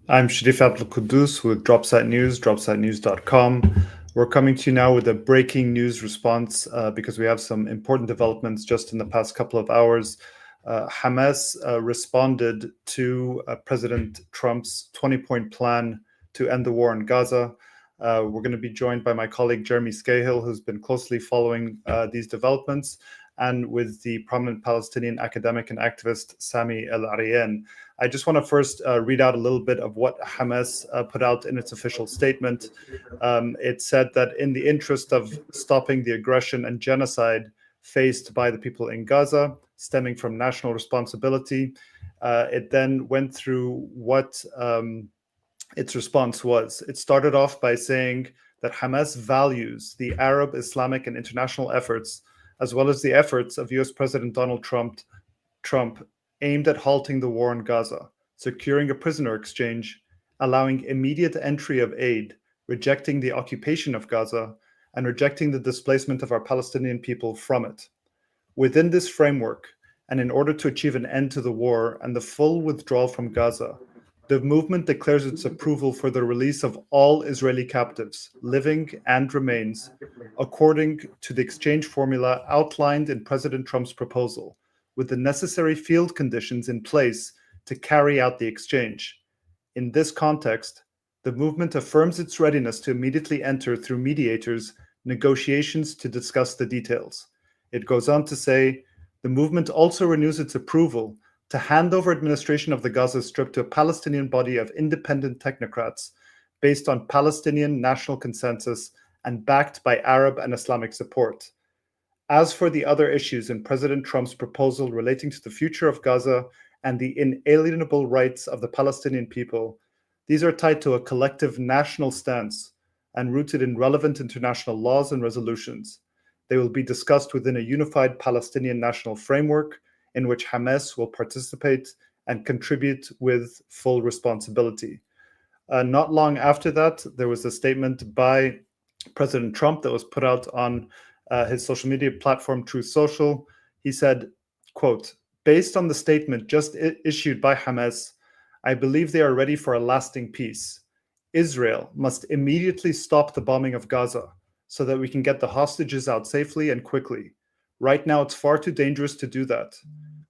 I'm Sharif Abdul Qudus with Dropsite News, dropsitenews.com. We're coming to you now with a breaking news response because we have some important developments just in the past couple of hours. Hamas responded to President Trump's 20-point plan to end the war in Gaza. We're going to be joined by my colleague Jeremy Scahill, who's been closely following these developments, and with the prominent Palestinian academic and activist Sami El-Arian. I just want to first read out a little bit of what Hamas put out in its official statement. It said that in the interest of stopping the aggression and genocide faced by the people in Gaza, stemming from national responsibility, it then went through what its response was. It started off by saying that Hamas values the Arab, Islamic, and international efforts, as well as the efforts of US President Donald Trump aimed at halting the war in Gaza, securing a prisoner exchange, allowing immediate entry of aid, rejecting the occupation of Gaza, and rejecting the displacement of our Palestinian people from it. Within this framework, and in order to achieve an end to the war and the full withdrawal from Gaza, the movement declares its approval for the release of all Israeli captives, living and remains, according to the exchange formula outlined in President Trump's proposal, with the necessary field conditions in place to carry out the exchange. In this context, the movement affirms its readiness to immediately enter through mediators negotiations to discuss the details. It goes on to say, the movement also renews its approval to hand over administration of the Gaza Strip to a Palestinian body of independent technocrats based on Palestinian national consensus and backed by Arab and Islamic support. As for the other issues in President Trump's proposal relating to the future of Gaza and the inalienable rights of the Palestinian people, these are tied to a collective national stance and rooted in relevant international laws and resolutions. They will be discussed within a unified Palestinian national framework in which Hamas will participate and contribute with full responsibility. Not long after that, there was a statement by President Trump that was put out on his social media platform, Truth Social. He said, quote, based on the statement just issued by Hamas, I believe they are ready for a lasting peace. Israel must immediately stop the bombing of Gaza so that we can get the hostages out safely and quickly. Right now, it's far too dangerous to do that.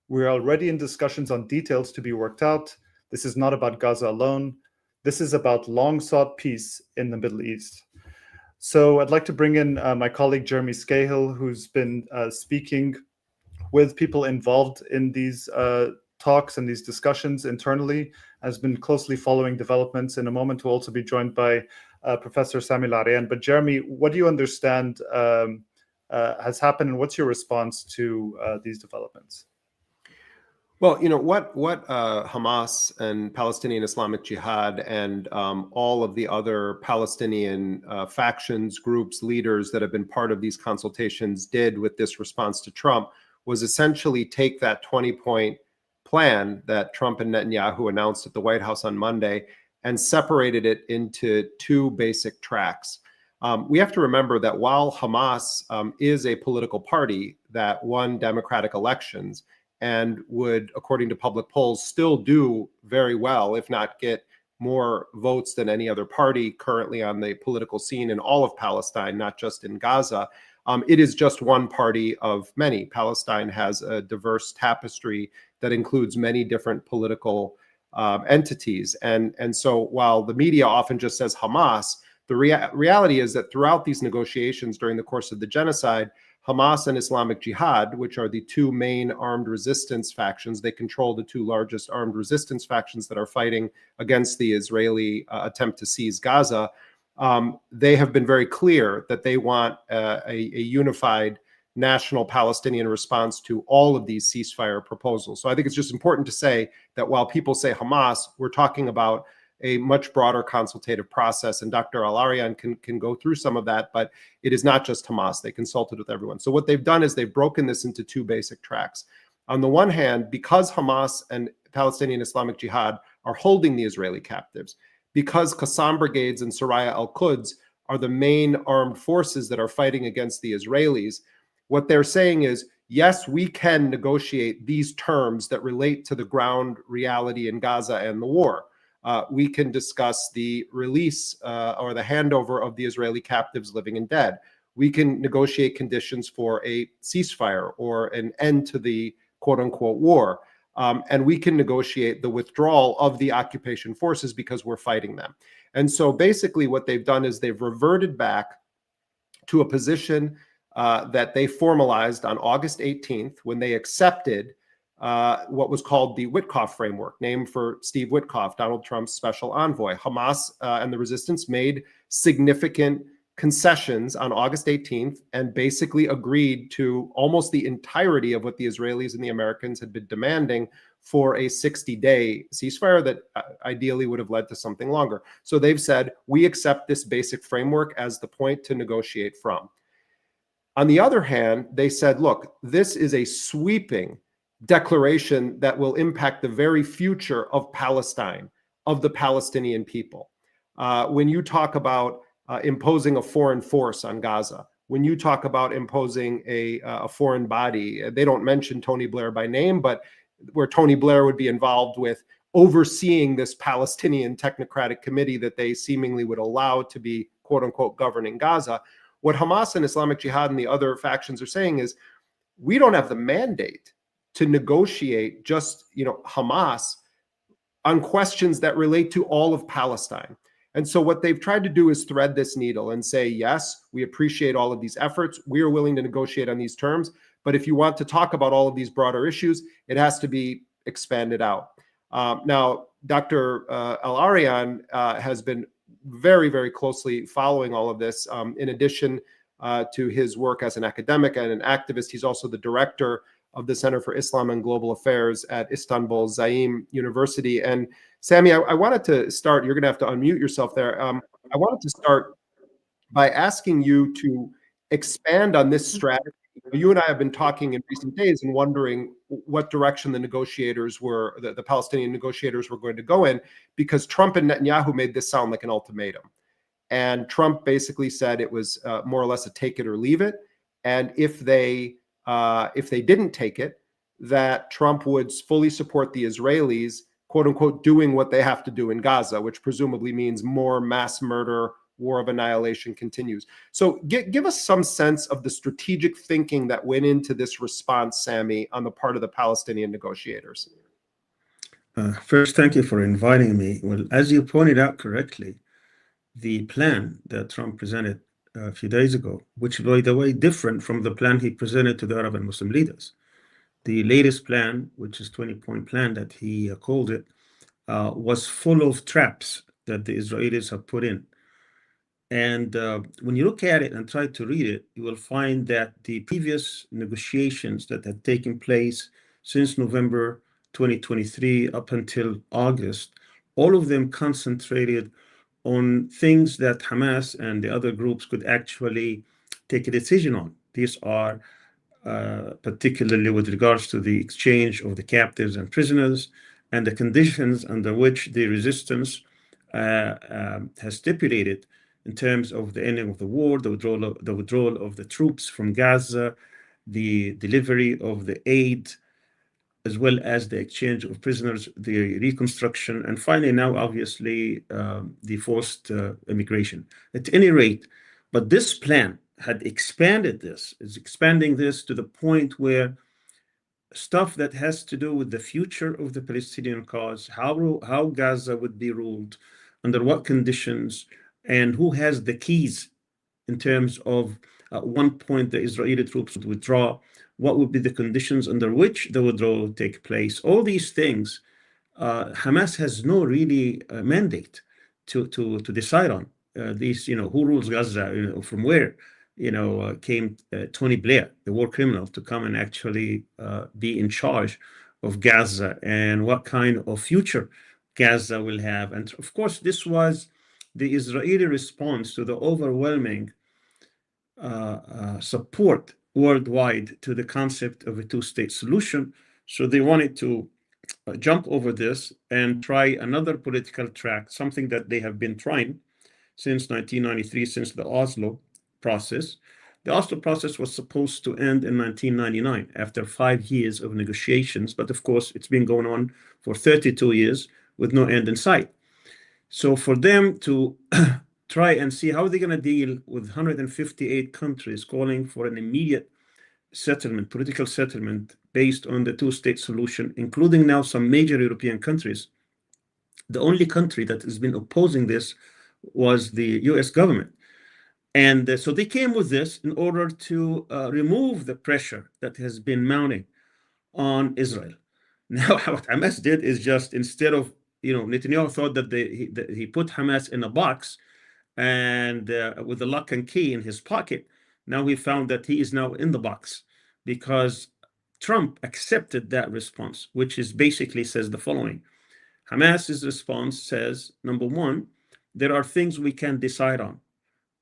We're already in discussions on details to be worked out. This is not about Gaza alone. This is about long-sought peace in the Middle East. So I'd like to bring in my colleague Jeremy Scahill, who's been speaking with people involved in these talks and these discussions internally, has been closely following developments. In a moment, we'll also be joined by Professor Sami El-Arian. But Jeremy, what do you understand has happened, and what's your response to these developments? Well, what Hamas and Palestinian Islamic Jihad and all of the other Palestinian factions, groups, leaders that have been part of these consultations did with this response to Trump was essentially take that 20-point plan that Trump and Netanyahu announced at the White House on Monday and separated it into two basic tracks. We have to remember that while Hamas is a political party that won democratic elections and would, according to public polls, still do very well, if not get more votes than any other party currently on the political scene in all of Palestine, not just in Gaza, it is just one party of many. Palestine has a diverse tapestry that includes many different political entities. And so while the media often just says Hamas, the reality is that throughout these negotiations during the course of the genocide, Hamas and Islamic Jihad, which are the two main armed resistance factions, they control the two largest armed resistance factions that are fighting against the Israeli attempt to seize Gaza. They have been very clear that they want a unified national Palestinian response to all of these ceasefire proposals. So I think it's just important to say that while people say Hamas, we're talking about a much broader consultative process, and Dr. El-Arian can go through some of that, but it is not just Hamas. They consulted with everyone. So what they've done is they've broken this into two basic tracks. On the one hand, because Hamas and Palestinian Islamic Jihad are holding the Israeli captives, because Qassam brigades and Soraya al-Quds are the main armed forces that are fighting against the Israelis, what they're saying is, yes, we can negotiate these terms that relate to the ground reality in Gaza and the war. We can discuss the release or the handover of the Israeli captives living and dead. We can negotiate conditions for a ceasefire or an end to the quote unquote war. And we can negotiate the withdrawal of the occupation forces because we're fighting them. And so basically what they've done is they've reverted back to a position that they formalized on August 18th when they accepted what was called the Witkoff framework, named for Steve Witkoff, Donald Trump's special envoy. Hamas and the resistance made significant concessions on August 18th and basically agreed to almost the entirety of what the Israelis and the Americans had been demanding for a 60-day ceasefire that ideally would have led to something longer. So they've said, we accept this basic framework as the point to negotiate from. On the other hand, they said, look, this is a sweeping declaration that will impact the very future of Palestine, of the Palestinian people. When you talk about imposing a foreign force on Gaza, when you talk about imposing a foreign body, they don't mention Tony Blair by name, but where Tony Blair would be involved with overseeing this Palestinian technocratic committee that they seemingly would allow to be, quote unquote, governing Gaza. What Hamas and Islamic Jihad and the other factions are saying is, we don't have the mandate to negotiate just, Hamas on questions that relate to all of Palestine. And so what they've tried to do is thread this needle and say, yes, we appreciate all of these efforts. We are willing to negotiate on these terms. But if you want to talk about all of these broader issues, it has to be expanded out. Now, Dr. El-Arian has been very, very closely following all of this. In addition to his work as an academic and an activist, he's also the director of the Center for Islam and Global Affairs at Istanbul Zaim University. And Sami, I wanted to start, you're going to have to unmute yourself there. I wanted to start by asking you to expand on this strategy. You and I have been talking in recent days and wondering what direction the negotiators were, the Palestinian negotiators were going to go in, because Trump and Netanyahu made this sound like an ultimatum. And Trump basically said it was more or less a take it or leave it. And if they didn't take it, that Trump would fully support the Israelis, quote unquote, doing what they have to do in Gaza, which presumably means more mass murder, war of annihilation continues. So give us some sense of the strategic thinking that went into this response, Sami, on the part of the Palestinian negotiators. First, thank you for inviting me. Well, as you pointed out correctly, the plan that Trump presented a few days ago, which, by the way, different from the plan he presented to the Arab and Muslim leaders. The latest plan, which is 20-point plan that he called it, was full of traps that the Israelis have put in. And when you look at it and try to read it, you will find that the previous negotiations that had taken place since November 2023 up until August, all of them concentrated on things that Hamas and the other groups could actually take a decision on. These are particularly with regards to the exchange of the captives and prisoners and the conditions under which the resistance has stipulated in terms of the ending of the war, the withdrawal of the troops from Gaza, the delivery of the aid, as well as the exchange of prisoners, the reconstruction, and finally now, obviously, the forced immigration. At any rate, but this plan had expanded this, is expanding this to the point where stuff that has to do with the future of the Palestinian cause, how Gaza would be ruled, under what conditions, and who has the keys in terms of at one point the Israeli troops would withdraw, what would be the conditions under which the withdrawal would take place. All these things, Hamas has no really mandate to decide on. These, who rules Gaza, from where, came Tony Blair, the war criminal, to come and actually be in charge of Gaza, and what kind of future Gaza will have. And of course, this was the Israeli response to the overwhelming support worldwide to the concept of a two-state solution. So they wanted to jump over this and try another political track, something that they have been trying since 1993, since the Oslo process. The Oslo process was supposed to end in 1999 after 5 years of negotiations, but of course it's been going on for 32 years with no end in sight. So for them to try and see how they're going to deal with 158 countries calling for an immediate settlement, political settlement based on the two-state solution, including now some major European countries. The only country that has been opposing this was the US government. And so they came with this in order to remove the pressure that has been mounting on Israel. Now, what Hamas did is just instead of, Netanyahu thought that he put Hamas in a box and with the lock and key in his pocket. Now we found that he is now in the box because Trump accepted that response, which is basically says the following. Hamas's response says, number one, there are things we can decide on,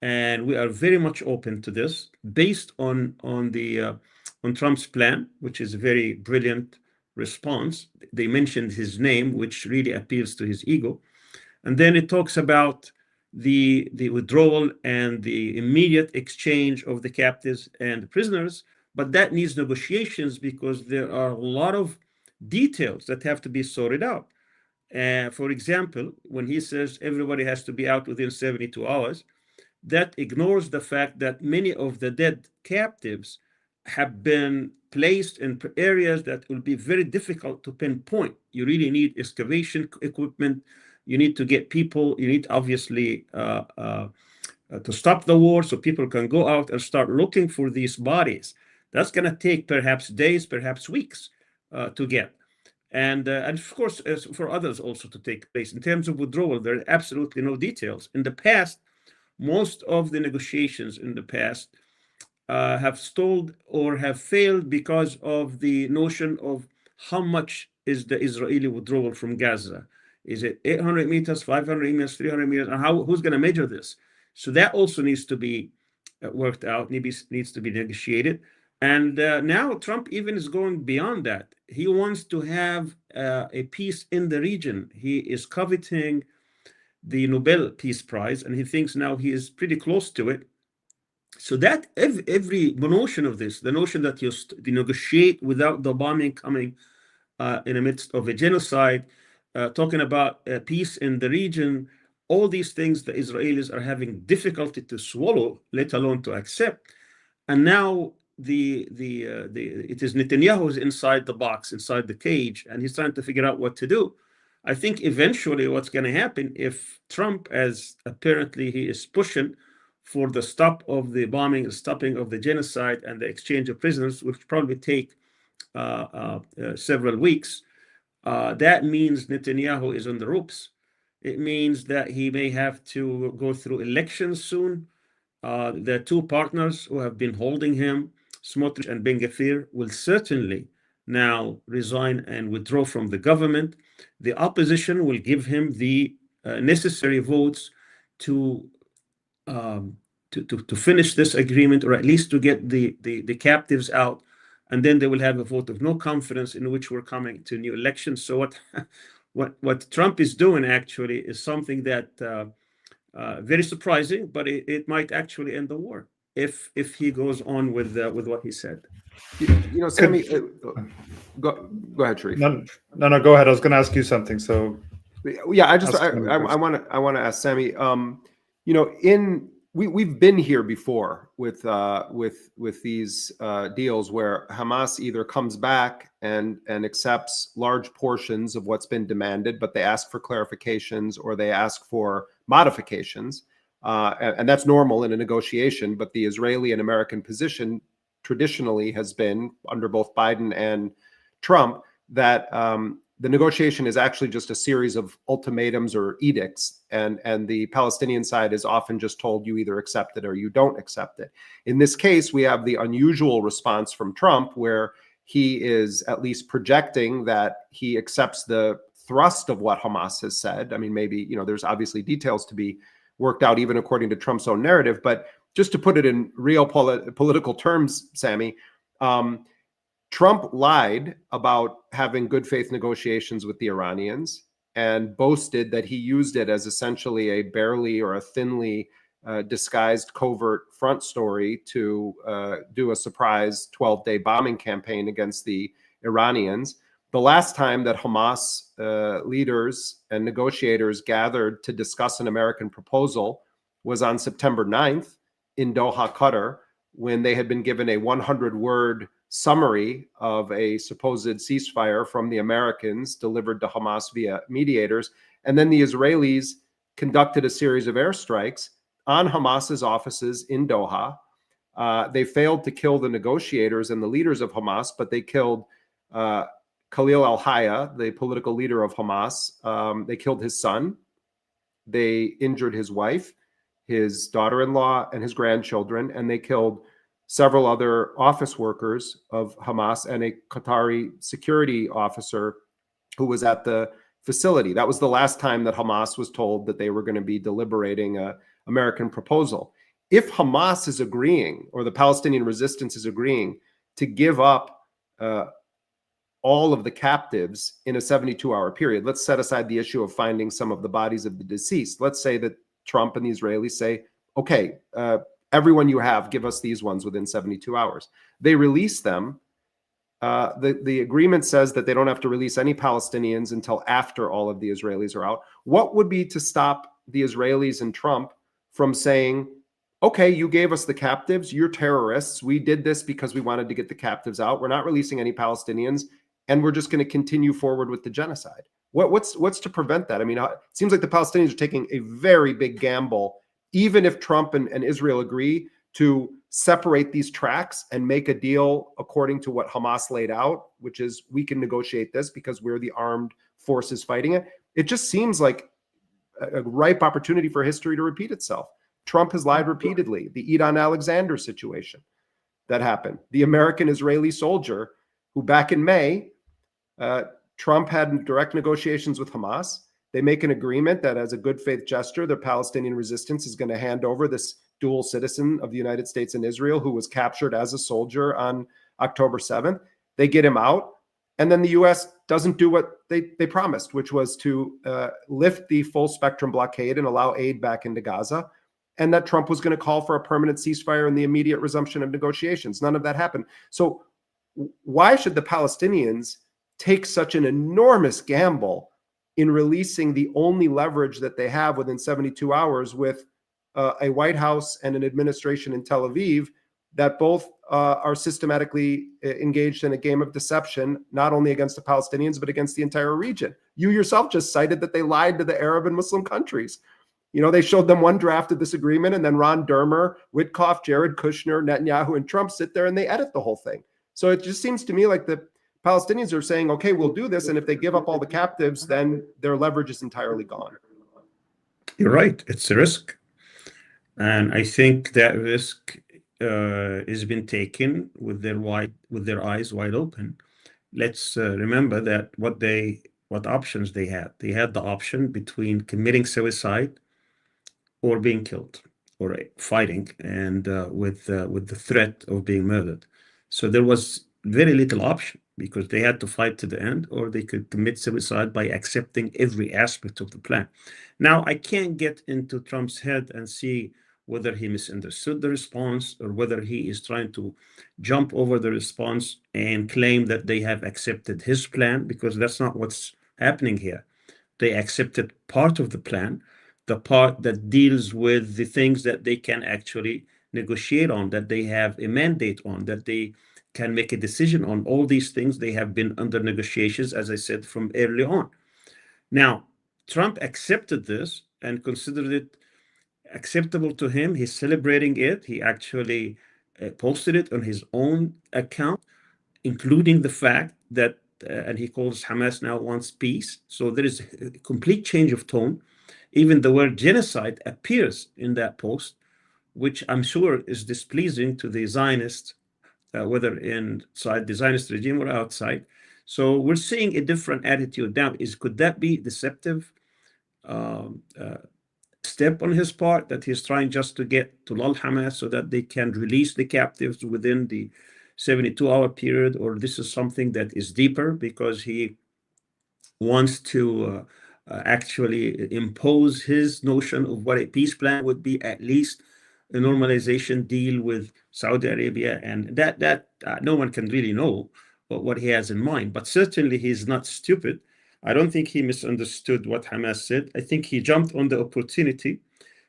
and we are very much open to this based on Trump's plan, which is a very brilliant response. They mentioned his name, which really appeals to his ego. And then it talks about the withdrawal and the immediate exchange of the captives and the prisoners, but that needs negotiations because there are a lot of details that have to be sorted out. For example, when he says everybody has to be out within 72 hours, that ignores the fact that many of the dead captives have been placed in areas that will be very difficult to pinpoint. You really need excavation equipment. You need to get people. You need, obviously, to stop the war so people can go out and start looking for these bodies. That's going to take perhaps days, perhaps weeks to get. And of course, for others also to take place. In terms of withdrawal, there are absolutely no details. In the past, most of the negotiations in the past have stalled or have failed because of the notion of how much is the Israeli withdrawal from Gaza. Is it 800 meters, 500 meters, 300 meters? And who's going to measure this? So that also needs to be worked out, needs to be negotiated. And now Trump even is going beyond that. He wants to have a peace in the region. He is coveting the Nobel Peace Prize, and he thinks now he is pretty close to it. So that every notion of this, the notion that you negotiate without the bombing coming in the midst of a genocide, talking about peace in the region, all these things the Israelis are having difficulty to swallow, let alone to accept. And now it is Netanyahu who's inside the box, inside the cage, and he's trying to figure out what to do. I think eventually what's going to happen if Trump, as apparently he is pushing for the stop of the bombing, the stopping of the genocide and the exchange of prisoners, which probably take several weeks, that means Netanyahu is on the ropes. It means that he may have to go through elections soon. The two partners who have been holding him, Smotrich and Ben Gvir, will certainly now resign and withdraw from the government. The opposition will give him the necessary votes to finish this agreement, or at least to get the captives out, and then they will have a vote of no confidence in which we're coming to new elections. So what Trump is doing actually is something that very surprising, but it might actually end the war if he goes on with what he said. Sami, go ahead, Sharif. No, go ahead. I was going to ask you something. So yeah, I want to ask Sami. We've been here before with these deals where Hamas either comes back and accepts large portions of what's been demanded, but they ask for clarifications or they ask for modifications, and that's normal in a negotiation. But the Israeli and American position traditionally has been, under both Biden and Trump, that the negotiation is actually just a series of ultimatums or edicts, and the Palestinian side is often just told you either accept it or you don't accept it. In this case, we have the unusual response from Trump, where he is at least projecting that he accepts the thrust of what Hamas has said. I mean, maybe, there's obviously details to be worked out, even according to Trump's own narrative. But just to put it in real political terms, Sami, Trump lied about having good faith negotiations with the Iranians and boasted that he used it as essentially a barely or a thinly disguised covert front story to do a surprise 12-day bombing campaign against the Iranians. The last time that Hamas leaders and negotiators gathered to discuss an American proposal was on September 9th in Doha, Qatar, when they had been given a 100-word summary of a supposed ceasefire from the Americans delivered to Hamas via mediators. And then the Israelis conducted a series of airstrikes on Hamas's offices in Doha. They failed to kill the negotiators and the leaders of Hamas, but they killed Khalil al-Hayya, the political leader of Hamas. They killed his son. They injured his wife, his daughter-in-law, and his grandchildren, and they killed several other office workers of Hamas and a Qatari security officer who was at the facility. That was the last time that Hamas was told that they were going to be deliberating an American proposal. If Hamas is agreeing, or the Palestinian resistance is agreeing, to give up all of the captives in a 72-hour period, let's set aside the issue of finding some of the bodies of the deceased. Let's say that Trump and the Israelis say, okay, everyone you have, give us these ones within 72 hours. They release them. The agreement says that they don't have to release any Palestinians until after all of the Israelis are out. What would be to stop the Israelis and Trump from saying, okay, you gave us the captives, you're terrorists, we did this because we wanted to get the captives out, we're not releasing any Palestinians, and we're just going to continue forward with the genocide? What's to prevent that? I mean, it seems like the Palestinians are taking a very big gamble, even if Trump and Israel agree to separate these tracks and make a deal according to what Hamas laid out, which is we can negotiate this because we're the armed forces fighting it. It just seems like a ripe opportunity for history to repeat itself. Trump has lied repeatedly. The Edon Alexander situation that happened, the American-Israeli soldier who back in May, Trump had direct negotiations with Hamas. They make an agreement that as a good faith gesture, the Palestinian resistance is going to hand over this dual citizen of the United States and Israel who was captured as a soldier on October 7th. They get him out. And then the U.S. doesn't do what they promised, which was to lift the full spectrum blockade and allow aid back into Gaza. And that Trump was going to call for a permanent ceasefire and the immediate resumption of negotiations. None of that happened. So why should the Palestinians take such an enormous gamble in releasing the only leverage that they have within 72 hours with a White House and an administration in Tel Aviv that both are systematically engaged in a game of deception, not only against the Palestinians, but against the entire region? You yourself just cited that they lied to the Arab and Muslim countries. You know, they showed them one draft of this agreement, and then Ron Dermer, Witkoff, Jared Kushner, Netanyahu, and Trump sit there and they edit the whole thing. So it just seems to me like the Palestinians are saying, okay, we'll do this. And if they give up all the captives, then their leverage is entirely gone. You're right. It's a risk. And I think that risk has been taken with their eyes wide open. Let's remember that what options they had. They had the option between committing suicide or being killed or fighting, and with the threat of being murdered. So there was very little option, because they had to fight to the end, or they could commit suicide by accepting every aspect of the plan. Now, I can't get into Trump's head and see whether he misunderstood the response or whether he is trying to jump over the response and claim that they have accepted his plan, because that's not what's happening here. They accepted part of the plan, the part that deals with the things that they can actually negotiate on, that they have a mandate on, that they can make a decision on. All these things, they have been under negotiations, as I said, from early on. Now, Trump accepted this and considered it acceptable to him. He's celebrating it. He actually posted it on his own account, including the fact that, and he calls Hamas now wants peace. So there is a complete change of tone. Even the word genocide appears in that post, which I'm sure is displeasing to the Zionists, whether inside the Zionist regime or outside. So we're seeing a different attitude now. Could that be deceptive step on his part, that he's trying just to get to lull Hamas so that they can release the captives within the 72-hour period? Or this is something that is deeper, because he wants to actually impose his notion of what a peace plan would be, at least a normalization deal with Saudi Arabia, and that no one can really know what he has in mind. But certainly he's not stupid. I don't think he misunderstood what Hamas said. I think he jumped on the opportunity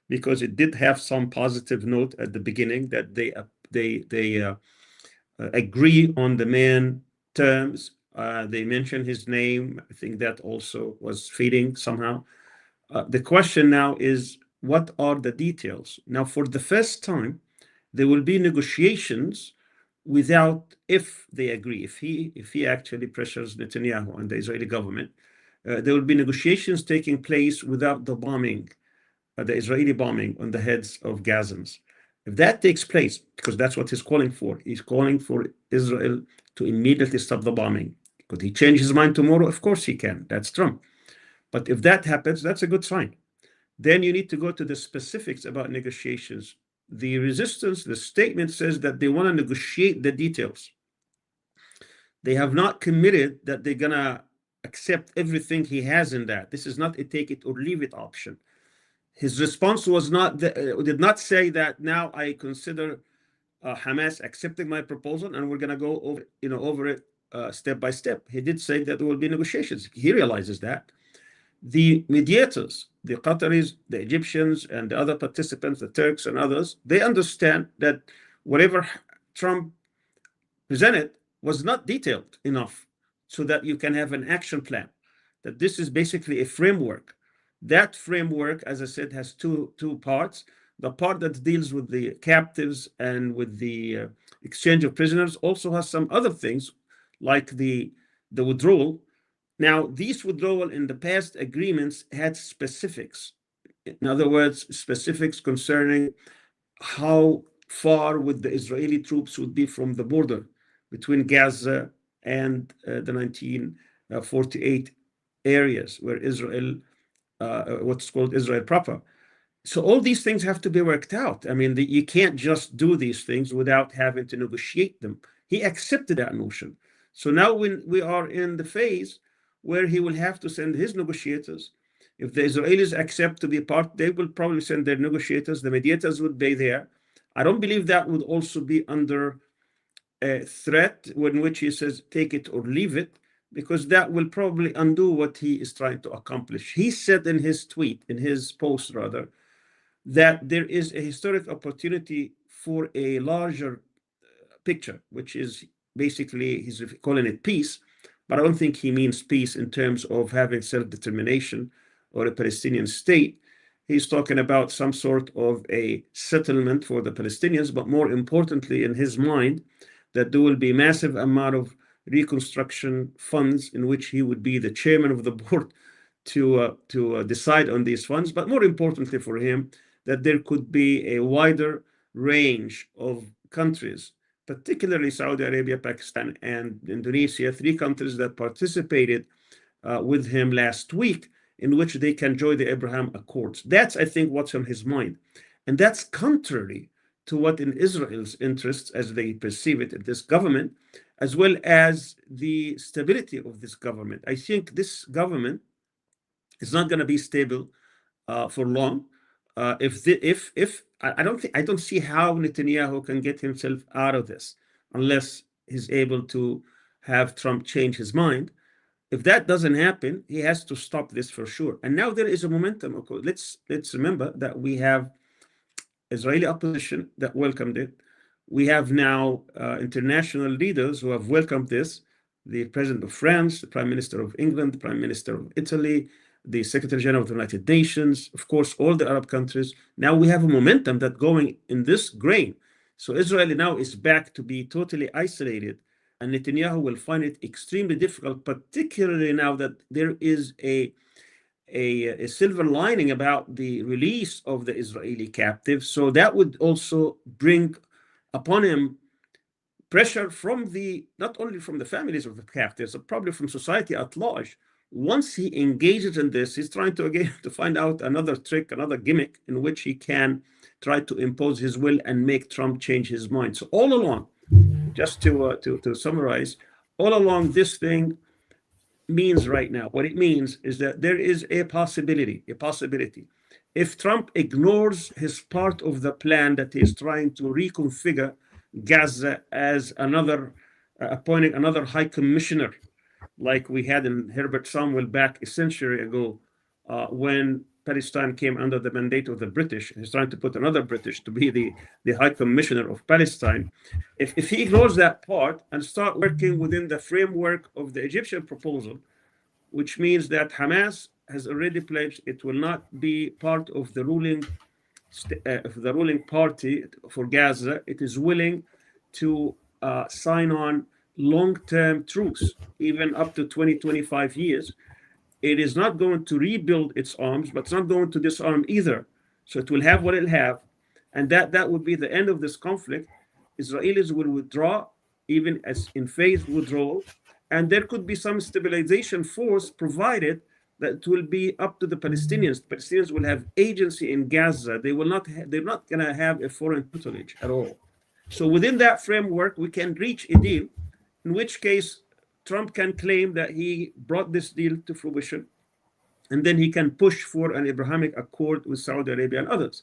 because it did have some positive note at the beginning that they agree on the main terms. They mentioned his name. I think that also was fitting somehow. The question now is, what are the details? Now, for the first time, there will be negotiations without, if they agree, if he actually pressures Netanyahu and the Israeli government, there will be negotiations taking place without the bombing, the Israeli bombing on the heads of Gazans. If that takes place, because that's what he's calling for Israel to immediately stop the bombing. Could he change his mind tomorrow? Of course he can. That's Trump. But if that happens, that's a good sign. Then you need to go to the specifics about negotiations. The resistance, the statement says that they want to negotiate the details. They have not committed that they're going to accept everything he has in that. This is not a take it or leave it option. His response was did not say that now I consider Hamas accepting my proposal and we're going to go over it step by step. He did say that there will be negotiations. He realizes that. The mediators, the Qataris, the Egyptians, and the other participants, the Turks and others, they understand that whatever Trump presented was not detailed enough so that you can have an action plan, that this is basically a framework. That framework, as I said, has two parts. The part that deals with the captives and with the exchange of prisoners also has some other things like the withdrawal. Now, these withdrawal in the past agreements had specifics. In other words, specifics concerning how far would the Israeli troops would be from the border between Gaza and the 1948 areas where Israel, what's called Israel proper. So all these things have to be worked out. I mean, you can't just do these things without having to negotiate them. He accepted that notion. So now when we are in the phase where he will have to send his negotiators. If the Israelis accept to be part, they will probably send their negotiators. The mediators would be there. I don't believe that would also be under a threat in which he says, take it or leave it, because that will probably undo what he is trying to accomplish. He said in his tweet, in his post rather, that there is a historic opportunity for a larger picture, which is basically, he's calling it peace. But I don't think he means peace in terms of having self-determination or a Palestinian state. He's talking about some sort of a settlement for the Palestinians, but more importantly in his mind, that there will be a massive amount of reconstruction funds in which he would be the chairman of the board to decide on these funds. But more importantly for him, that there could be a wider range of countries, particularly Saudi Arabia, Pakistan, and Indonesia, 3 countries that participated with him last week, in which they can join the Abraham Accords. That's, I think, what's on his mind. And that's contrary to what in Israel's interests, as they perceive it in this government, as well as the stability of this government. I think this government is not going to be stable for long. I don't see how Netanyahu can get himself out of this unless he's able to have Trump change his mind. If that doesn't happen, he has to stop this for sure. And now there is a momentum. Okay, let's remember that we have Israeli opposition that welcomed it. We have now international leaders who have welcomed this. The President of France, the Prime Minister of England, the Prime Minister of Italy, the Secretary General of the United Nations, of course, all the Arab countries. Now we have a momentum that going in this grain. So Israel now is back to be totally isolated, and Netanyahu will find it extremely difficult, particularly now that there is a silver lining about the release of the Israeli captives. So that would also bring upon him pressure from not only from the families of the captives, but probably from society at large. Once he engages in this, he's trying to again to find out another trick, another gimmick in which he can try to impose his will and make Trump change his mind. So all along, just to summarize, all along this thing means right now, what it means is that there is a possibility. If Trump ignores his part of the plan that he is trying to reconfigure Gaza as another appointing another high commissioner like we had in Herbert Samuel back a century ago when Palestine came under the mandate of the British. He's trying to put another British to be the High Commissioner of Palestine. If he ignores that part and start working within the framework of the Egyptian proposal, which means that Hamas has already pledged it will not be part of the ruling party for Gaza. It is willing to sign on long-term truce, even up to 25 years. It is not going to rebuild its arms, but it's not going to disarm either. So it will have what it'll have. And that would be the end of this conflict. Israelis will withdraw, even as in phased withdrawal. And there could be some stabilization force provided that it will be up to the Palestinians. The Palestinians will have agency in Gaza. They're not going to have a foreign tutelage at all. So within that framework, we can reach a deal, in which case Trump can claim that he brought this deal to fruition, and then he can push for an Abrahamic Accord with Saudi Arabia and others.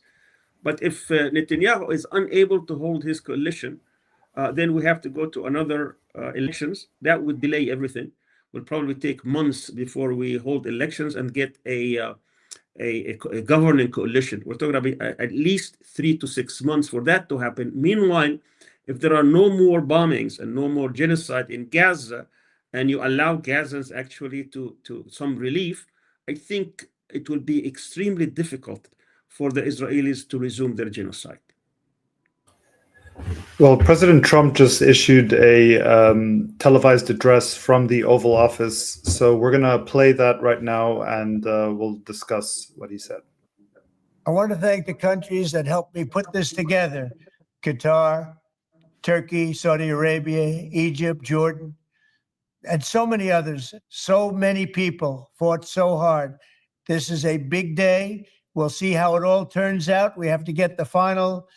But if Netanyahu is unable to hold his coalition, then we have to go to another elections. That would delay everything. Will probably take months before we hold elections and get a governing coalition. We're talking about at least 3 to 6 months for that to happen. Meanwhile, if there are no more bombings and no more genocide in Gaza, and you allow Gazans actually to some relief, I think it will be extremely difficult for the Israelis to resume their genocide. Well, President Trump just issued a televised address from the Oval Office, so we're going to play that right now, and we'll discuss what he said. I want to thank the countries that helped me put this together: Qatar, Turkey, Saudi Arabia, Egypt, Jordan, and so many others. So many people fought so hard. This is a big day. We'll see how it all turns out. We have to get the final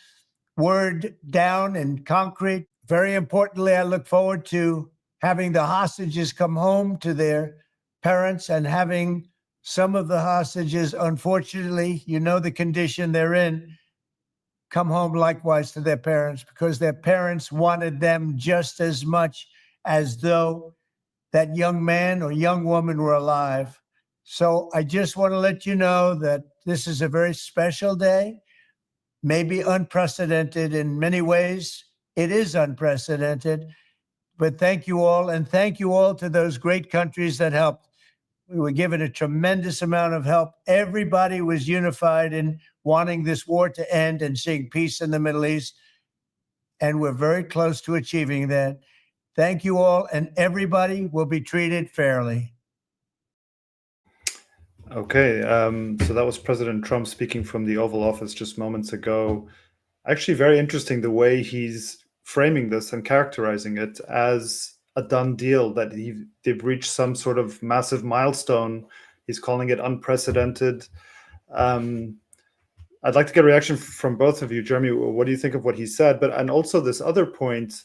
word down and concrete. Very importantly, I look forward to having the hostages come home to their parents and having some of the hostages, unfortunately, you know the condition they're in, come home likewise to their parents, because their parents wanted them just as much as though that young man or young woman were alive. So I just want to let you know that this is a very special day, maybe unprecedented in many ways. It is unprecedented, but thank you all. And thank you all to those great countries that helped. We were given a tremendous amount of help. Everybody was unified in wanting this war to end and seeing peace in the Middle East. And we're very close to achieving that. Thank you all, and everybody will be treated fairly. Okay, so that was President Trump speaking from the Oval Office just moments ago. Actually, very interesting the way he's framing this and characterizing it as a done deal, that they've reached some sort of massive milestone. He's calling it unprecedented. I'd like to get a reaction from both of you. Jeremy, what do you think of what he said? And also this other point,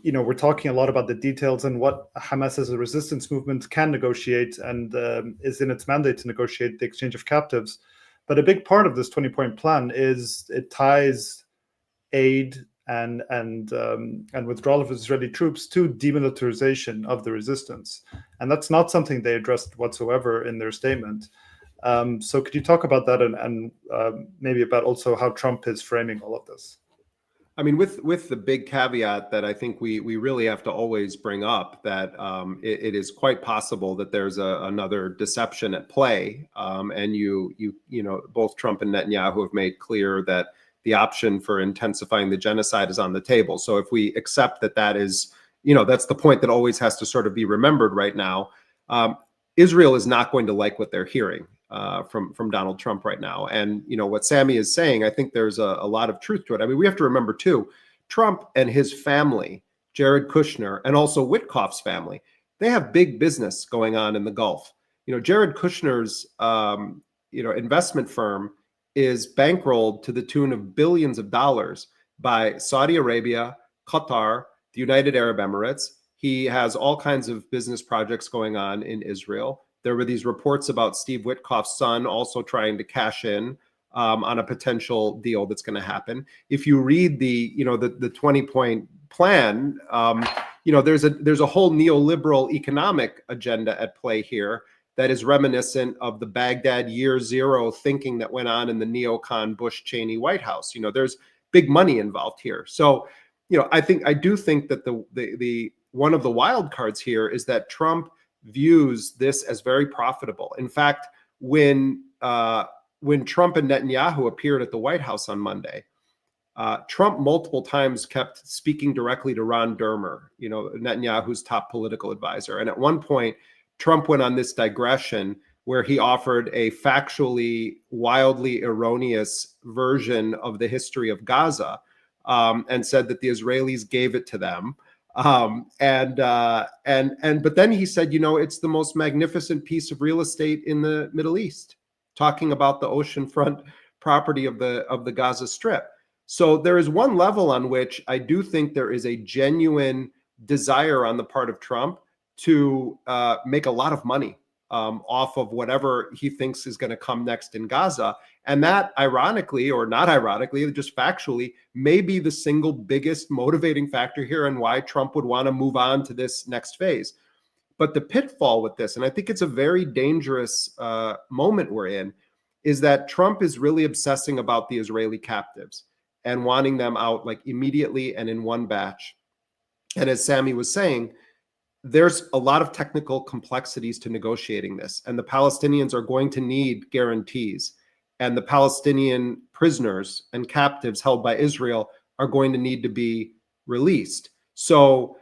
you know, we're talking a lot about the details and what Hamas as a resistance movement can negotiate and is in its mandate to negotiate the exchange of captives. But a big part of this 20-point plan is it ties aid and withdrawal of Israeli troops to demilitarization of the resistance. And that's not something they addressed whatsoever in their statement. So could you talk about that and maybe about also how Trump is framing all of this? I mean, with the big caveat that I think we really have to always bring up, that it is quite possible that there's another deception at play, and you know, both Trump and Netanyahu have made clear that the option for intensifying the genocide is on the table. So if we accept that that is, you know, that's the point that always has to sort of be remembered right now. Israel is not going to like what they're hearing from Donald Trump right now. And, you know, what Sammy is saying, I think there's a lot of truth to it. I mean, we have to remember, too, Trump and his family, Jared Kushner, and also Witkoff's family, they have big business going on in the Gulf. You know, Jared Kushner's, investment firm is bankrolled to the tune of billions of dollars by Saudi Arabia, Qatar, the United Arab Emirates. He has all kinds of business projects going on in Israel. There were these reports about Steve Witkoff's son also trying to cash in on a potential deal that's going to happen. If you read the 20-point plan, there's a whole neoliberal economic agenda at play here that is reminiscent of the Baghdad year zero thinking that went on in the neocon Bush Cheney White House. There's big money involved here. So, I do think that the one of the wild cards here is that Trump views this as very profitable. In fact, when Trump and Netanyahu appeared at the White House on Monday, Trump multiple times kept speaking directly to Ron Dermer, Netanyahu's top political advisor. And at one point, Trump went on this digression where he offered a factually wildly erroneous version of the history of Gaza, and said that the Israelis gave it to them. But then he said, it's the most magnificent piece of real estate in the Middle East, talking about the oceanfront property of the Gaza Strip. So there is one level on which I do think there is a genuine desire on the part of Trump to make a lot of money off of whatever he thinks is going to come next in Gaza. And that, ironically, or not ironically, just factually, may be the single biggest motivating factor here and why Trump would want to move on to this next phase. But the pitfall with this, and I think it's a very dangerous moment we're in, is that Trump is really obsessing about the Israeli captives and wanting them out like immediately and in one batch. And as Sammy was saying, there's a lot of technical complexities to negotiating this, and the Palestinians are going to need guarantees, and the Palestinian prisoners and captives held by Israel are going to need to be released. So,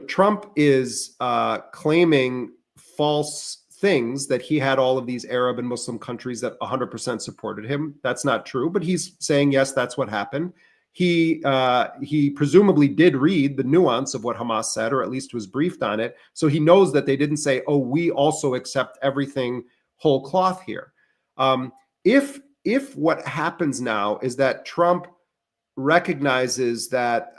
Trump is claiming false things that he had all of these Arab and Muslim countries that 100% supported him. That's not true, but he's saying, yes, that's what happened. He presumably did read the nuance of what Hamas said, or at least was briefed on it. So he knows that they didn't say, oh, we also accept everything whole cloth here. If what happens now is that Trump recognizes that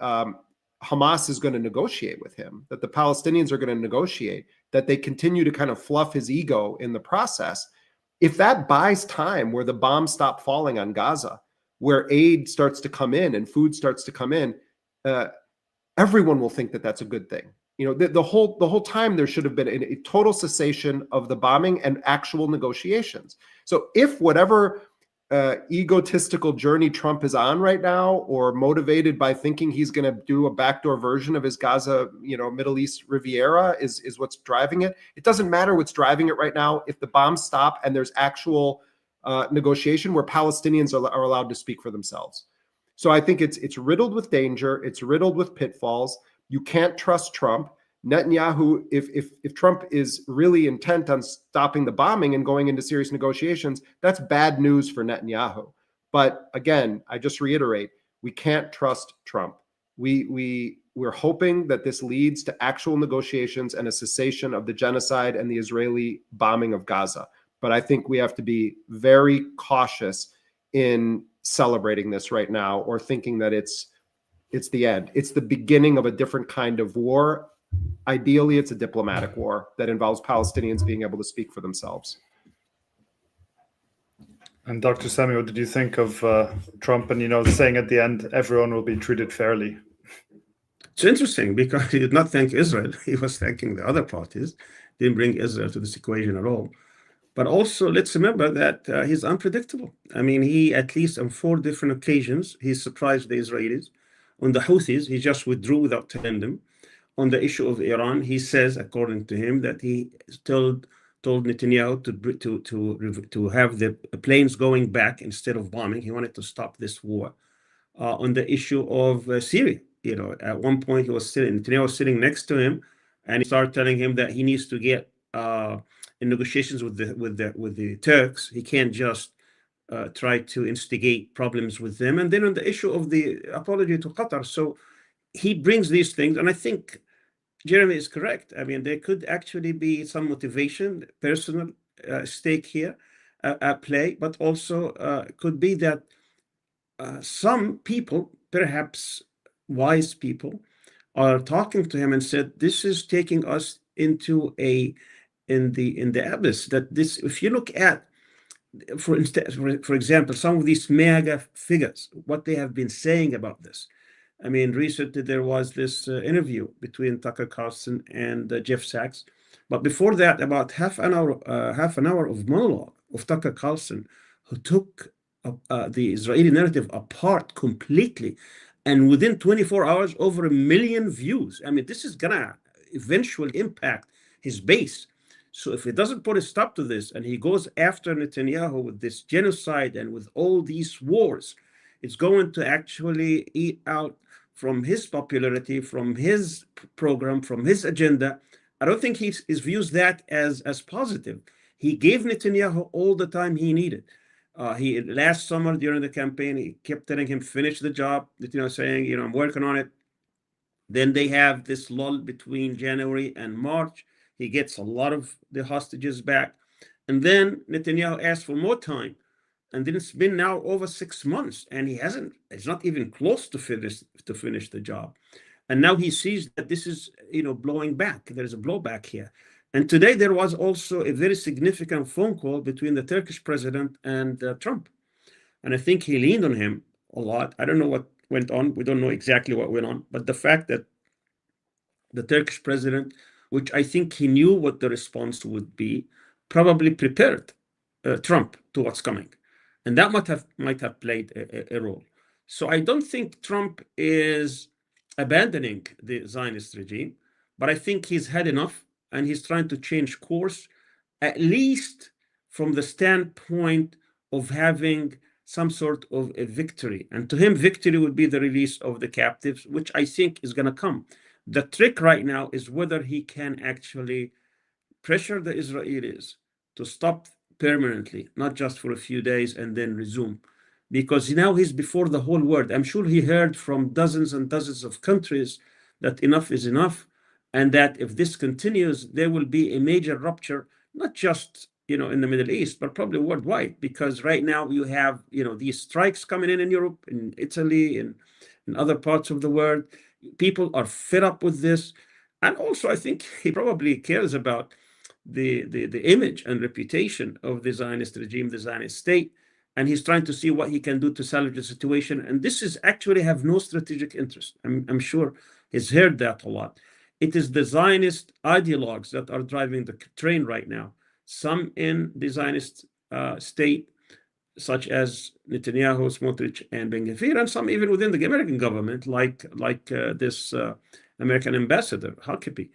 Hamas is going to negotiate with him, that the Palestinians are going to negotiate, that they continue to kind of fluff his ego in the process, if that buys time where the bombs stop falling on Gaza, where aid starts to come in and food starts to come in, everyone will think that that's a good thing. The whole time there should have been a total cessation of the bombing and actual negotiations. So if whatever egotistical journey Trump is on right now, or motivated by thinking he's going to do a backdoor version of his Gaza, Middle East Riviera is what's driving it, it doesn't matter what's driving it right now. If the bombs stop and there's actual negotiation where Palestinians are allowed to speak for themselves. So I think it's riddled with danger. It's riddled with pitfalls. You can't trust Trump. Netanyahu, if Trump is really intent on stopping the bombing and going into serious negotiations, that's bad news for Netanyahu. But again, I just reiterate, we can't trust Trump. We're hoping that this leads to actual negotiations and a cessation of the genocide and the Israeli bombing of Gaza. But I think we have to be very cautious in celebrating this right now, or thinking that it's the end. It's the beginning of a different kind of war. Ideally, it's a diplomatic war that involves Palestinians being able to speak for themselves. And Dr. Sami, what did you think of Trump and, saying at the end, everyone will be treated fairly? It's interesting because he did not thank Israel. He was thanking the other parties. Didn't bring Israel to this equation at all. But also, let's remember that he's unpredictable. I mean, he, at least on 4 different occasions, he surprised the Israelis. On the Houthis, he just withdrew without telling them. On the issue of Iran, he says, according to him, that he told Netanyahu to have the planes going back instead of bombing. He wanted to stop this war. On the issue of Syria, at one point Netanyahu was sitting next to him, and he started telling him that he needs to get in negotiations with the Turks. He can't just try to instigate problems with them. And then on the issue of the apology to Qatar, so he brings these things, and I think Jeremy is correct. I mean, there could actually be some motivation, personal stake here at play, but also could be that some people, perhaps wise people, are talking to him and said, this is taking us into in the abyss. That this, if you look at, for instance, for example, some of these mega figures, what they have been saying about this, I mean, recently there was this interview between Tucker Carlson and Jeff Sachs, but before that, about half an hour of monologue of Tucker Carlson, who took the Israeli narrative apart completely, and within 24 hours, over 1 million views. I mean, this is gonna eventually impact his base. So if he doesn't put a stop to this, and he goes after Netanyahu with this genocide and with all these wars, it's going to actually eat out from his popularity, from his program, from his agenda. I don't think he views that as positive. He gave Netanyahu all the time he needed. He last summer during the campaign, he kept telling him, finish the job, saying, I'm working on it. Then they have this lull between January and March. He gets a lot of the hostages back. And then Netanyahu asked for more time. And then it's been now over 6 months, and he's not even close to finish the job. And now he sees that this is, blowing back. There's a blowback here. And today there was also a very significant phone call between the Turkish president and Trump. And I think he leaned on him a lot. I don't know what went on. We don't know exactly what went on. But the fact that the Turkish president, which I think he knew what the response would be, probably prepared Trump to what's coming. And that might have played a role. So I don't think Trump is abandoning the Zionist regime, but I think he's had enough, and he's trying to change course, at least from the standpoint of having some sort of a victory. And to him, victory would be the release of the captives, which I think is going to come. The trick right now is whether he can actually pressure the Israelis to stop permanently, not just for a few days and then resume. Because now he's before the whole world. I'm sure he heard from dozens and dozens of countries that enough is enough, and that if this continues, there will be a major rupture, not just in the Middle East, but probably worldwide. Because right now you have these strikes coming in Europe, in Italy, in other parts of the world. People are fed up with this, and also I think he probably cares about the image and reputation of the Zionist regime, the Zionist state, and he's trying to see what he can do to salvage the situation. And this is actually have no strategic interest. I'm sure he's heard that a lot. It is the Zionist ideologues that are driving the train right now. Some in the Zionist state, such as Netanyahu, Smotrich, and Ben Gvir, and some even within the American government, like this American ambassador, Huckabee.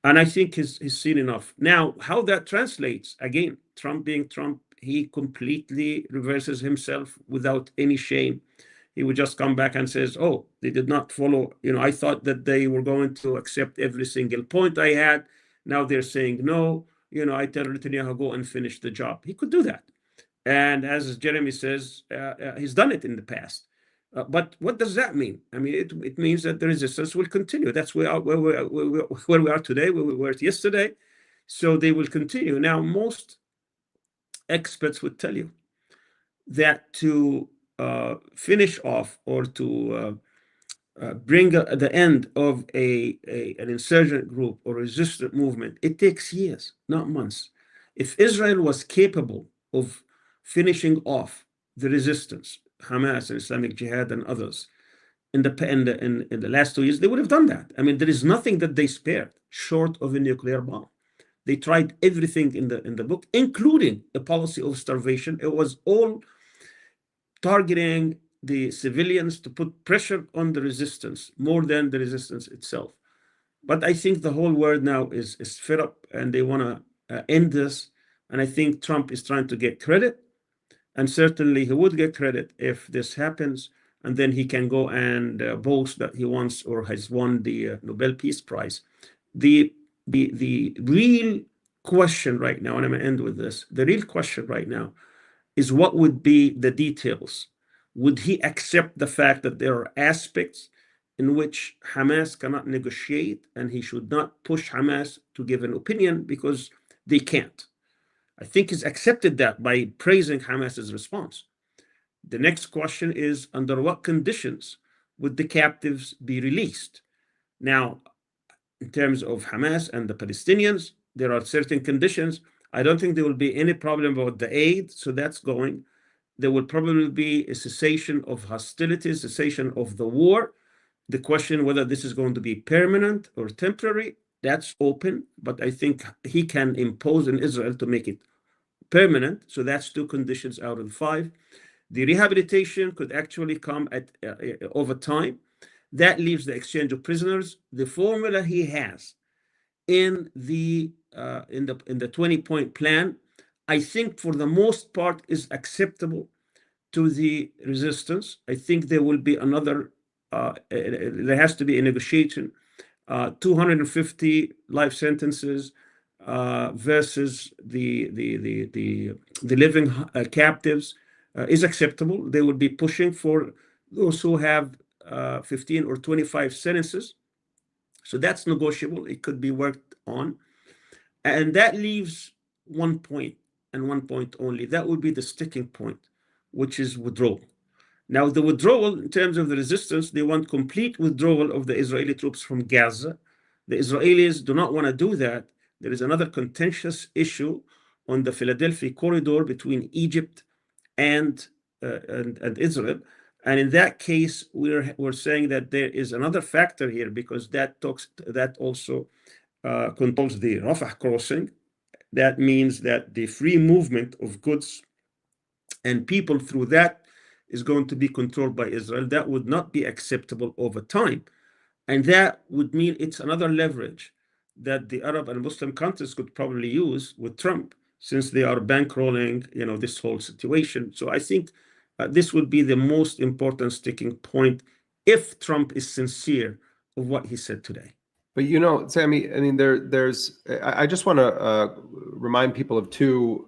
And I think he's seen enough. Now, how that translates, again, Trump being Trump, he completely reverses himself without any shame. He would just come back and says, oh, they did not follow. I thought that they were going to accept every single point I had. Now they're saying no. I tell Netanyahu, go and finish the job. He could do that. And as Jeremy says, he's done it in the past. But what does that mean? I mean, it means that the resistance will continue. That's where we are today, where we were yesterday. So they will continue. Now, most experts would tell you that to finish off or to bring the end of an insurgent group or resistant movement, it takes years, not months. If Israel was capable of finishing off the resistance, Hamas and Islamic Jihad and others, in the last 2 years, they would have done that. I mean, there is nothing that they spared short of a nuclear bomb. They tried everything in the book, including a policy of starvation. It was all targeting the civilians to put pressure on the resistance more than the resistance itself. But I think the whole world now is fed up, and they want to end this. And I think Trump is trying to get credit. And certainly he would get credit if this happens, and then he can go and boast that he wants or has won the Nobel Peace Prize. The real question right now, and I'm going to end with this, the real question right now is what would be the details. Would he accept the fact that there are aspects in which Hamas cannot negotiate, and he should not push Hamas to give an opinion because they can't? I think he's accepted that by praising Hamas's response. The next question is, under what conditions would the captives be released? Now, in terms of Hamas and the Palestinians, there are certain conditions. I don't think there will be any problem about the aid, so that's going. There will probably be a cessation of hostilities, cessation of the war, The question whether this is going to be permanent or temporary, that's open, but I think he can impose on Israel to make it permanent. So that's 2 conditions out of 5. The rehabilitation could actually come at over time. That leaves the exchange of prisoners. The formula he has in the 20-point plan, I think for the most part is acceptable to the resistance. I think there will be another. There has to be a negotiation. 250 life sentences versus the living captives is acceptable. They will be pushing for those who have 15 or 25 sentences. So that's negotiable. It could be worked on. And that leaves 1 point and 1 point only. That would be the sticking point, which is withdrawal. Now, the withdrawal, in terms of the resistance, they want complete withdrawal of the Israeli troops from Gaza. The Israelis do not want to do that. There is another contentious issue on the Philadelphia corridor between Egypt and Israel. And in that case, we're saying that there is another factor here, because that also controls the Rafah crossing. That means that the free movement of goods and people through that is going to be controlled by Israel. That would not be acceptable over time. And that would mean it's another leverage that the Arab and Muslim countries could probably use with Trump, since they are bankrolling, this whole situation. So I think this would be the most important sticking point if Trump is sincere of what he said today. But Sami, I mean, I just want to remind people of 2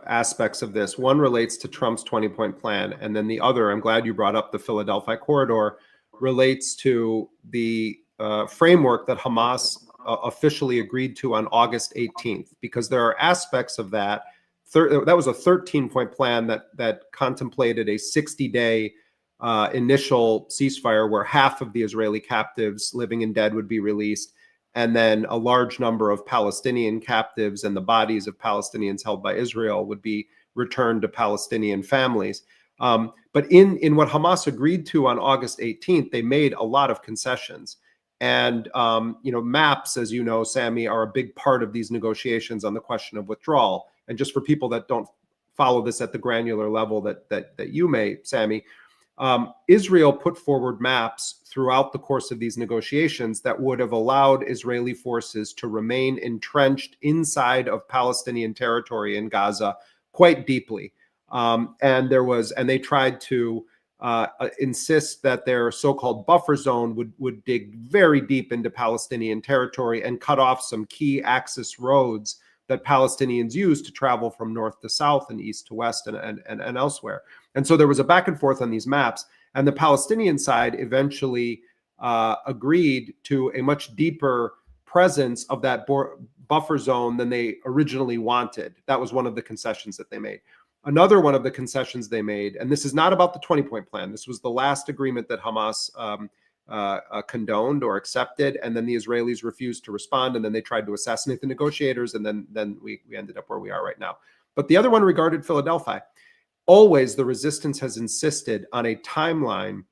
aspects of this. One relates to Trump's 20-point plan, and then the other, I'm glad you brought up the Philadelphia corridor, relates to the framework that Hamas officially agreed to on August 18th, because there are aspects of that. That was a 13-point plan that contemplated a 60-day initial ceasefire where half of the Israeli captives, living and dead, would be released, and then a large number of Palestinian captives and the bodies of Palestinians held by Israel would be returned to Palestinian families. But in what Hamas agreed to on August 18th, they made a lot of concessions. And maps, as you know, Sami, are a big part of these negotiations on the question of withdrawal. And just for people that don't follow this at the granular level that you may, Sami, Israel put forward maps throughout the course of these negotiations that would have allowed Israeli forces to remain entrenched inside of Palestinian territory in Gaza quite deeply. And they tried to insist that their so-called buffer zone would dig very deep into Palestinian territory and cut off some key access roads that Palestinians use to travel from north to south and east to west and elsewhere. And so there was a back and forth on these maps, and the Palestinian side eventually agreed to a much deeper presence of that buffer zone than they originally wanted. That was one of the concessions that they made. Another one of the concessions they made, and this is not about the 20-point plan, this was the last agreement that Hamas condoned or accepted, and then the Israelis refused to respond, and then they tried to assassinate the negotiators, and then we ended up where we are right now. But the other one regarded Philadelphia. Always the resistance has insisted on a timeline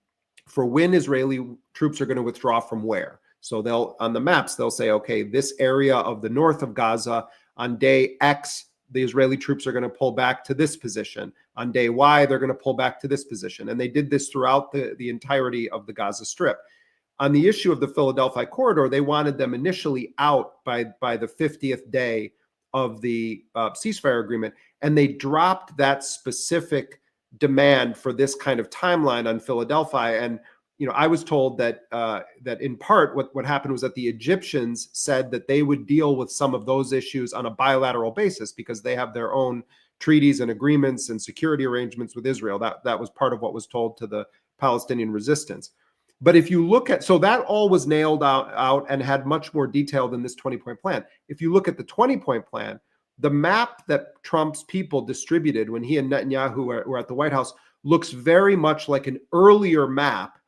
for when Israeli troops are going to withdraw from where. So on the maps, they'll say, okay, this area of the north of Gaza, on day X, the Israeli troops are going to pull back to this position. On day Y, they're going to pull back to this position. And they did this throughout the entirety of the Gaza Strip. On the issue of the Philadelphia corridor, they wanted them initially out by the 50th day of the ceasefire agreement. And they dropped that specific demand for this kind of timeline on Philadelphia. And I was told that in part what happened was that the Egyptians said that they would deal with some of those issues on a bilateral basis because they have their own treaties and agreements and security arrangements with Israel. That was part of what was told to the Palestinian resistance. But if you look at, so that all was nailed out and had much more detail than this 20-point plan. If you look at the 20-point plan, the map that Trump's people distributed when he and Netanyahu were at the White House looks very much like an earlier map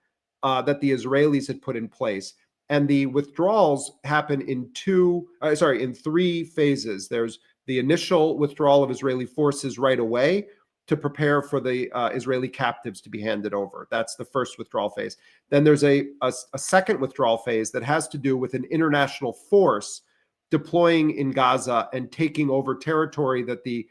that the Israelis had put in place. And the withdrawals happen in 3 phases. There's the initial withdrawal of Israeli forces right away. to prepare for the Israeli captives to be handed over. That's the first withdrawal phase. Then there's a second withdrawal phase that has to do with an international force deploying in Gaza and taking over territory that the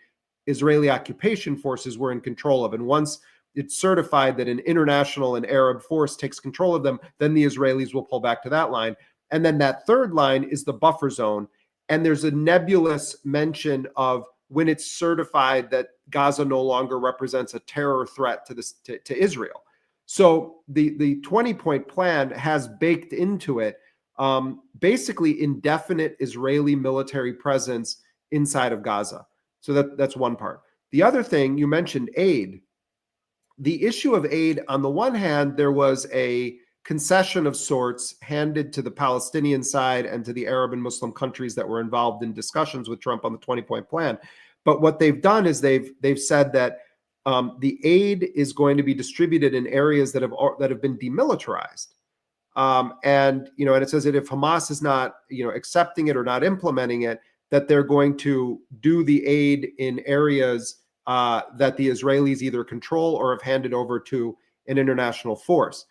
Israeli occupation forces were in control of. And once it's certified that an international and Arab force takes control of them, then the Israelis will pull back to that line. And then that third line is the buffer zone. And there's a nebulous mention of when it's certified that Gaza no longer represents a terror threat to Israel. So the 20-point plan has baked into it basically indefinite Israeli military presence inside of Gaza. So that's one part. The other thing, you mentioned aid. The issue of aid, on the one hand, there was a concession of sorts handed to the Palestinian side and to the Arab and Muslim countries that were involved in discussions with Trump on the 20-point plan. But what they've done is they've said that the aid is going to be distributed in areas that have been demilitarized. And it says that if Hamas is not accepting it or not implementing it, that they're going to do the aid in areas that the Israelis either control or have handed over to an international force.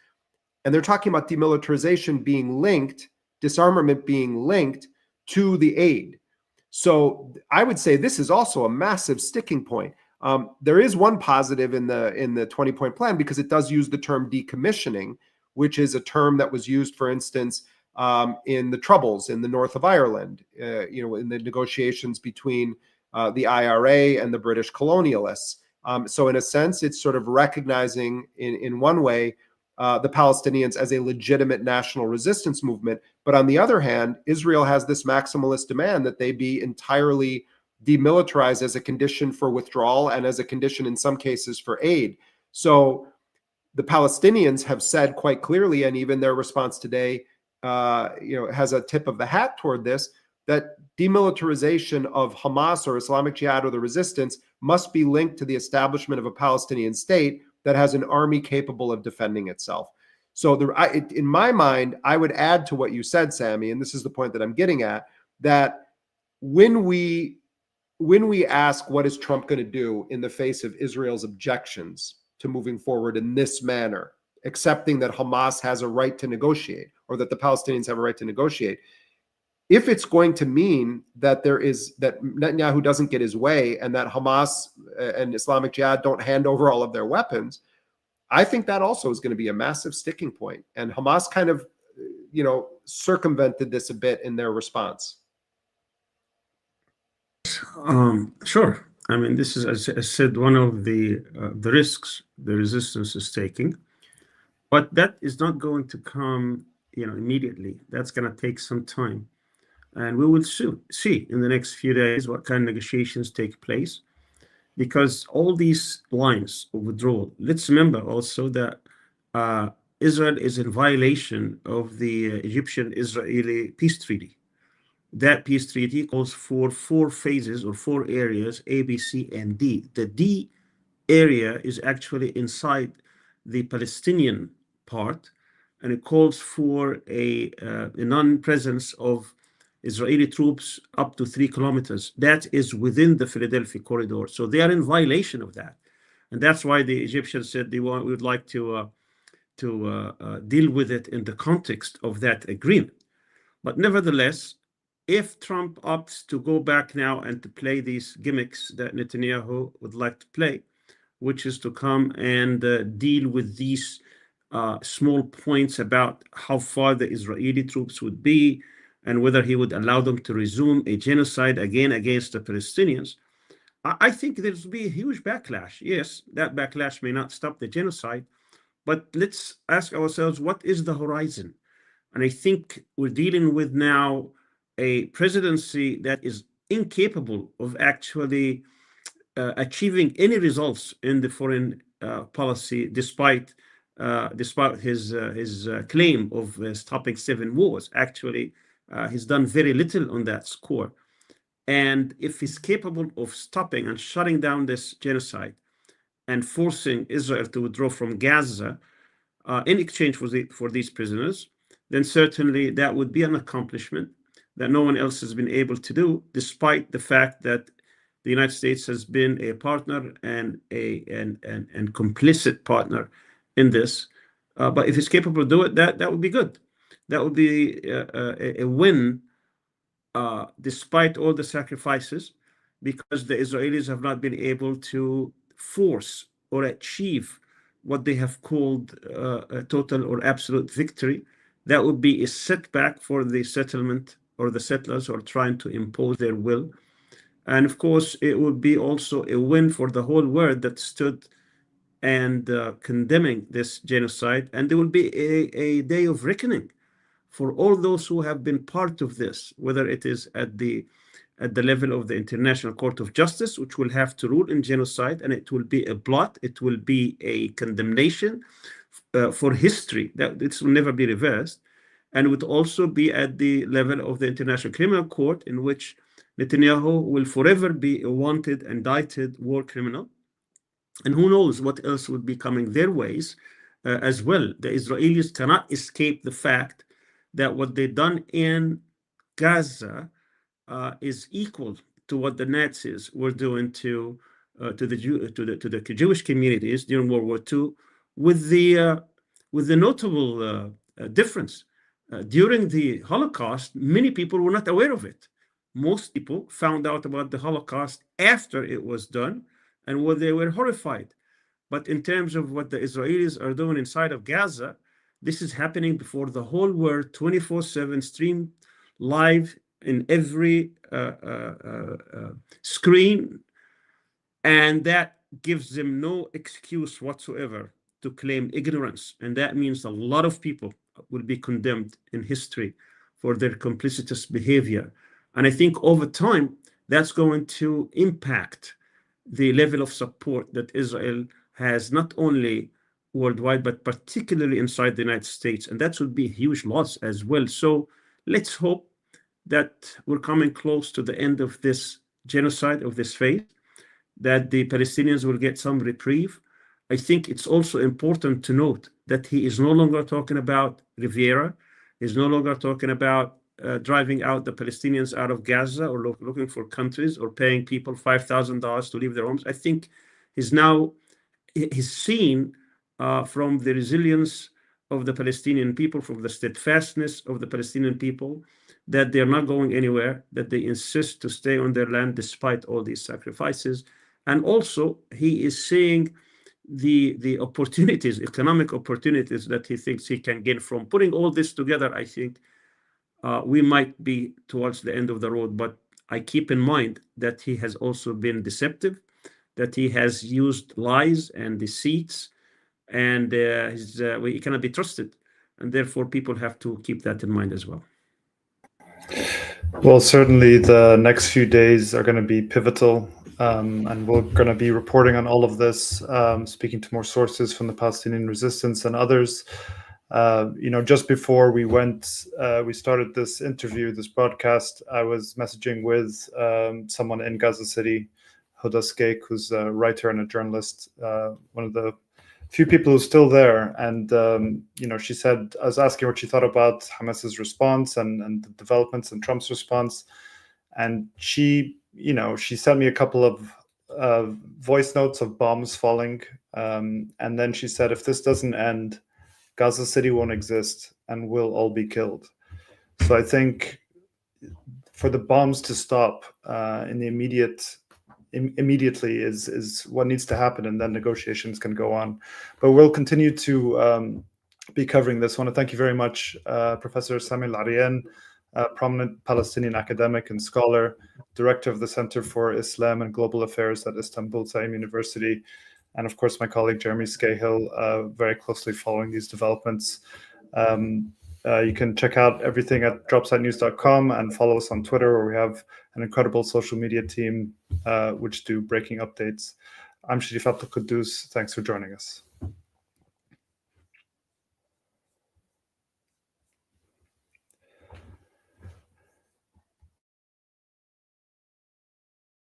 And they're talking about demilitarization being linked, disarmament being linked to the aid. So I would say this is also a massive sticking point. There is one positive in the 20-point plan because it does use the term decommissioning, which is a term that was used, for instance, in the Troubles in the north of Ireland, in the negotiations between the IRA and the British colonialists. So in a sense, it's sort of recognizing in one way the Palestinians as a legitimate national resistance movement. But on the other hand, Israel has this maximalist demand that they be entirely demilitarized as a condition for withdrawal and as a condition in some cases for aid. So the Palestinians have said quite clearly, and even their response today has a tip of the hat toward this, that demilitarization of Hamas or Islamic Jihad or the resistance must be linked to the establishment of a Palestinian state that has an army capable of defending itself. So in my mind, I would add to what you said, Sammy, and this is the point that I'm getting at, that when we ask what is Trump going to do in the face of Israel's objections to moving forward in this manner, accepting that Hamas has a right to negotiate or that the Palestinians have a right to negotiate, if it's going to mean that that Netanyahu doesn't get his way and that Hamas and Islamic Jihad don't hand over all of their weapons, I think that also is going to be a massive sticking point. And Hamas kind of, circumvented this a bit in their response. Sure. I mean, this is, as I said, one of the risks the resistance is taking, but that is not going to come, immediately. That's going to take some time. And we will soon see in the next few days what kind of negotiations take place, because all these lines of withdrawal, let's remember also that Israel is in violation of the Egyptian-Israeli peace treaty. That peace treaty calls for 4 phases or 4 areas, A, B, C, and D. The D area is actually inside the Palestinian part, and it calls for a non-presence of Israeli troops up to 3 kilometers. That is within the Philadelphia corridor. So they are in violation of that. And that's why the Egyptians said we would like to deal with it in the context of that agreement. But nevertheless, if Trump opts to go back now and to play these gimmicks that Netanyahu would like to play, which is to come and deal with these small points about how far the Israeli troops would be, and whether he would allow them to resume a genocide again against the Palestinians, I think there's be a huge backlash. Yes, that backlash may not stop the genocide, but let's ask ourselves, what is the horizon? And I think we're dealing with now a presidency that is incapable of actually achieving any results in the foreign policy, despite his claim of stopping 7 wars. Actually, he's done very little on that score. And if he's capable of stopping and shutting down this genocide and forcing Israel to withdraw from Gaza in exchange for these prisoners, then certainly that would be an accomplishment that no one else has been able to do, despite the fact that the United States has been a partner and and complicit partner in this. But if it's capable of doing it, that would be good. That would be a win, despite all the sacrifices, because the Israelis have not been able to force or achieve what they have called a total or absolute victory. That would be a setback for the settlement or the settlers who are trying to impose their will. And of course, it would be also a win for the whole world that stood and condemning this genocide. And there will be a day of reckoning for all those who have been part of this, whether it is at the level of the International Court of Justice, which will have to rule in genocide, and it will be a blot, it will be a condemnation for history, that this will never be reversed. And it would also be at the level of the International Criminal Court, in which Netanyahu will forever be a wanted, indicted war criminal. And who knows what else would be coming their ways as well. The Israelis cannot escape the fact that what they've done in Gaza is equal to what the Nazis were doing to the Jewish communities during World War II, with the notable difference. During the Holocaust, many people were not aware of it. Most people found out about the Holocaust after it was done, and they were horrified. But in terms of what the Israelis are doing inside of Gaza, this is happening before the whole world, 24/7, streamed live in every screen. And that gives them no excuse whatsoever to claim ignorance. And that means a lot of people will be condemned in history for their complicitous behavior. And I think over time, that's going to impact the level of support that Israel has, not only worldwide, but particularly inside the United States. And that would be a huge loss as well. So let's hope that we're coming close to the end of this genocide, of this phase, that the Palestinians will get some reprieve. I think it's also important to note that he is no longer talking about Riviera. He's no longer talking about driving out the Palestinians out of Gaza, or looking for countries, or paying people $5,000 to leave their homes. I think he's seen from the resilience of the Palestinian people, from the steadfastness of the Palestinian people, that they're not going anywhere, that they insist to stay on their land despite all these sacrifices. And also, he is seeing the opportunities, economic opportunities, that he thinks he can gain from putting all this together. I think we might be towards the end of the road, but I keep in mind that he has also been deceptive, that he has used lies and deceits, and he cannot be trusted. And therefore, people have to keep that in mind as well. Well, certainly the next few days are going to be pivotal, and we're going to be reporting on all of this, speaking to more sources from the Palestinian resistance and others. Just before we started this interview, this broadcast, I was messaging with someone in Gaza City, Huda Skeik, who's a writer and a journalist, one of the few people who's still there. And, she said, I was asking what she thought about Hamas's response and the developments and Trump's response. And she sent me a couple of voice notes of bombs falling. And then she said, if this doesn't end, Gaza City won't exist and we'll all be killed. So I think for the bombs to stop in the immediately is what needs to happen, and then negotiations can go on. But we'll continue to be covering this. I want to thank you very much, Professor Sami Al-Arian, prominent Palestinian academic and scholar, director of the Center for Islam and Global Affairs at Istanbul Taim University, and of course my colleague Jeremy Scahill, very closely following these developments. You can check out everything at dropsitenews.com and follow us on Twitter, where we have an incredible social media team which do breaking updates. I'm Sharif Abdel Quddus. Thanks for joining us.